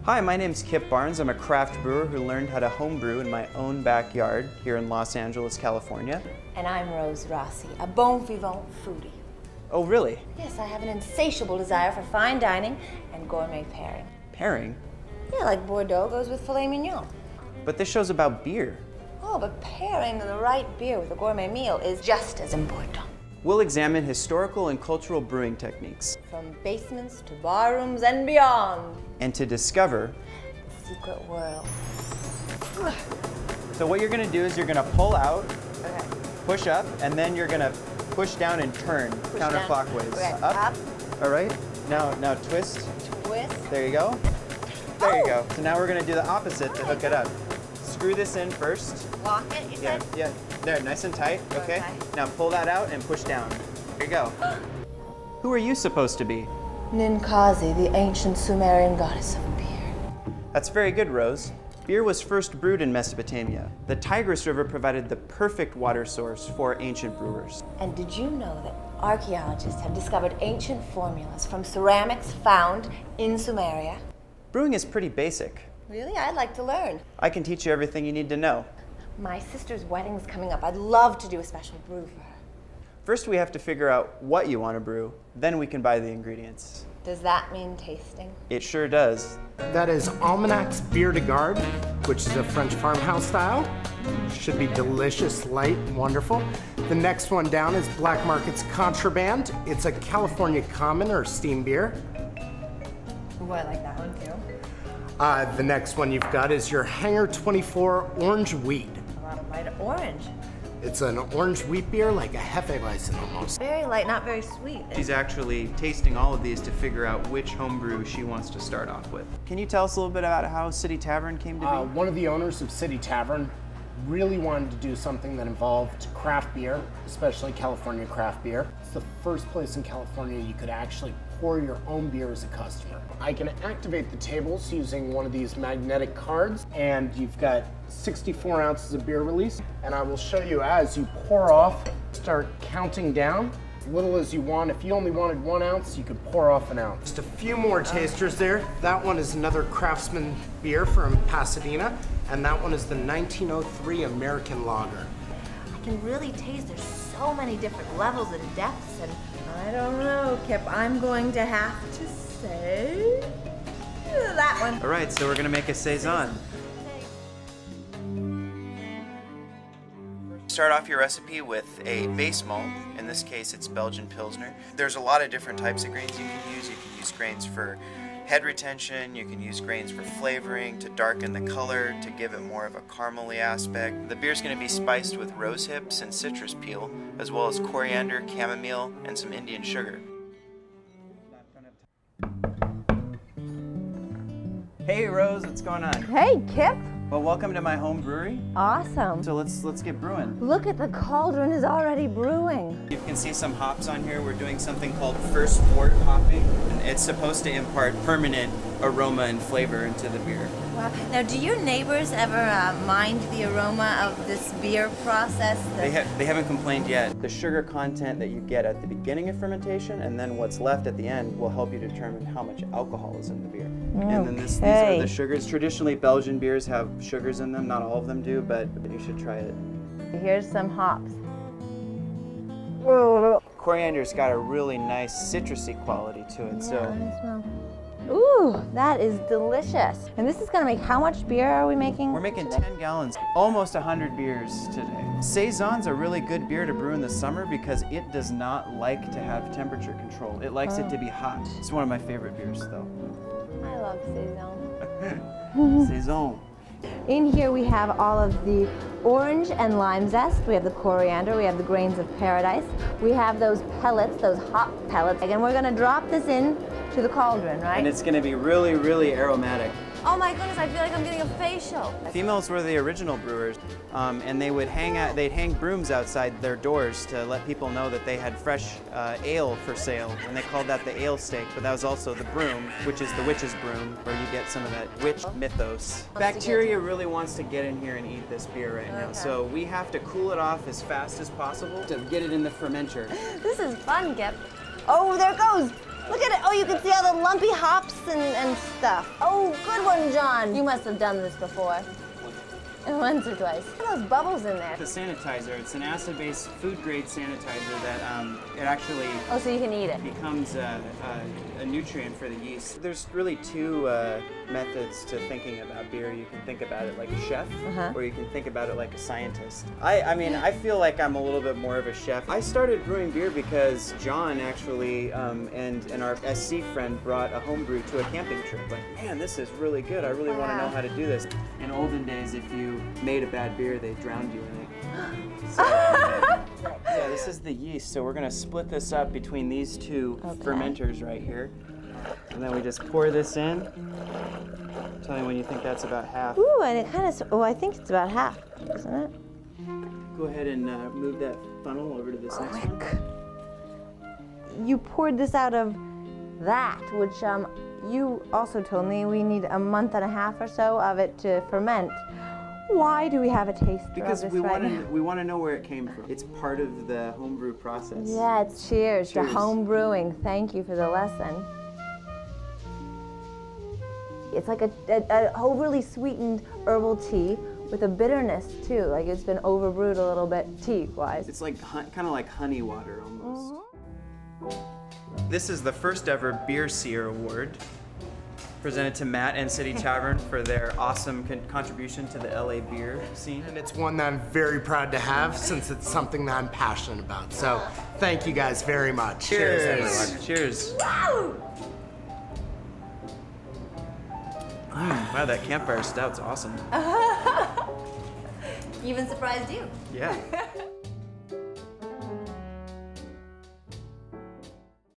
Hi, my name's Kip Barnes. I'm a craft brewer who learned how to homebrew in my own backyard here in Los Angeles, California. And I'm Rose Rossi, a bon vivant foodie. Oh, really? Yes, I have an insatiable desire for fine dining and gourmet pairing. Pairing? Yeah, like Bordeaux goes with filet mignon. But this show's about beer. Oh, but pairing the right beer with a gourmet meal is just as important. We'll examine historical and cultural brewing techniques. From basements to barrooms and beyond. And to discover The secret world. So what you're gonna do is you're gonna pull out, Okay. push up, and then you're gonna push down and turn Push counterclockwise. down. Okay. Up. All right. Now twist. Twist. There you go. There you Oh. go. So now we're gonna do the opposite to hook it up. Screw this in first. Lock it, you Yeah, said? yeah. There, nice and tight. Okay. Okay. Now pull that out and push down. There you go. Who are you supposed to be? Ninkasi, the ancient Sumerian goddess of beer. That's very good, Rose. Beer was first brewed in Mesopotamia. The Tigris River provided the perfect water source for ancient brewers. And did you know that archaeologists have discovered ancient formulas from ceramics found in Sumeria? Brewing is pretty basic. Really? I'd like to learn. I can teach you everything you need to know. My sister's wedding's coming up. I'd love to do a special brew for her. First, we have to figure out what you want to brew. Then we can buy the ingredients. Does that mean tasting? It sure does. That is Almanac's Bière de Garde, which is a French farmhouse style. Should be delicious, light, and wonderful. The next one down is Black Market's Contraband. It's a California common or steam beer. Ooh, I like that one too. The next one you've got is your Hangar 24 Orange Wheat. A lot of light orange. It's an orange wheat beer, like a Hefeweizen almost. Very light, not very sweet. She's actually tasting all of these to figure out which homebrew she wants to start off with. Can you tell us a little bit about how City Tavern came to be? One of the owners of City Tavern really wanted to do something that involved craft beer, especially California craft beer. It's the first place in California you could actually pour your own beer as a customer. I can activate the tables using one of these magnetic cards, and you've got 64 ounces of beer release, and I will show you as you pour off, start counting down. As little as you want. If you only wanted 1 ounce, you could pour off an ounce. Just a few more tasters there. That one is another Craftsman beer from Pasadena, and that one is the 1903 American Lager. I can really taste there's so many different levels and depths, and I don't know, Kip. I'm going to have to say that one. All right, so we're gonna make a Saison. Start off your recipe with a base malt. In this case, it's Belgian Pilsner. There's a lot of different types of grains you can use. You can use grains for head retention, you can use grains for flavoring, to darken the color, to give it more of a caramely aspect. The beer's going to be spiced with rose hips and citrus peel, as well as coriander, chamomile, and some Indian sugar. Hey Rose, what's going on? Hey, Kip. Well, welcome to my home brewery. Awesome. So let's get brewing. Look at the cauldron is already brewing. You can see some hops on here. We're doing something called first wort hopping. And it's supposed to impart permanent aroma and flavor into the beer. Wow. Now, do your neighbors ever mind the aroma of this beer process? They haven't complained yet. The sugar content that you get at the beginning of fermentation and then what's left at the end will help you determine how much alcohol is in the beer. And then these are the sugars. Traditionally, Belgian beers have sugars in them. Not all of them do, but you should try it. Here's some hops. Coriander's got a really nice citrusy quality to it. So Ooh, that is delicious. And this is gonna make, how much beer are we making? we're making today? 10 gallons, almost 100 beers today. Saison's a really good beer to brew in the summer because it does not like to have temperature control. It likes it to be hot. It's one of my favorite beers though. I love Saison. Saison. In here we have all of the orange and lime zest, we have the coriander, we have the grains of paradise, we have those pellets, those hop pellets. Again, we're gonna drop this in to the cauldron, right? And it's gonna be really, really aromatic. Oh my goodness, I feel like I'm getting a facial. Females were the original brewers, and they'd hang brooms outside their doors to let people know that they had fresh ale for sale, and they called that the ale steak, but that was also the broom, which is the witch's broom, where you get some of that witch mythos. Bacteria really wants to get in here and eat this beer right now, so we have to cool it off as fast as possible to get it in the fermenter. This is fun, Kip. Oh, there it goes. Look at it. Oh, you can see all the lumpy hops and stuff. Oh, good one, John. You must have done this before. Once or twice. Look at those bubbles in there. The sanitizer, it's an acid-based food-grade sanitizer that it actually Oh, so you can eat it. becomes a nutrient for the yeast. There's really two methods to thinking about beer. You can think about it like a chef, or you can think about it like a scientist. I mean, I feel like I'm a little bit more of a chef. I started brewing beer because John actually and our SC friend brought a homebrew to a camping trip. Like, man, this is really good. I really want to know how to do this. In olden days, if you made a bad beer, they drowned you in it. So, yeah, this is the yeast. So we're gonna split this up between these two fermenters right here. And then we just pour this in. Tell me when you think that's about half. Ooh, and it kind of, oh, I think it's about half, isn't it? Go ahead and move that funnel over to this next one. You poured this out of that, which you also told me we need a month and a half or so of it to ferment. Why do we have a taster Because of this right now? we want to know where it came from. It's part of the homebrew process. Yeah, it's cheers to Cheers. home brewing. Thank you for the lesson. It's like a overly sweetened herbal tea with a bitterness too. Like it's been overbrewed a little bit tea-wise. It's like kind of like honey water almost. This is the first ever Beer Seer Award, presented to Matt and City Tavern for their awesome contribution to the LA beer scene. And it's one that I'm very proud to have since it's something that I'm passionate about. So thank you guys very much. Cheers, everyone. Cheers. Wow, that campfire stout's awesome. Even surprised you. Yeah.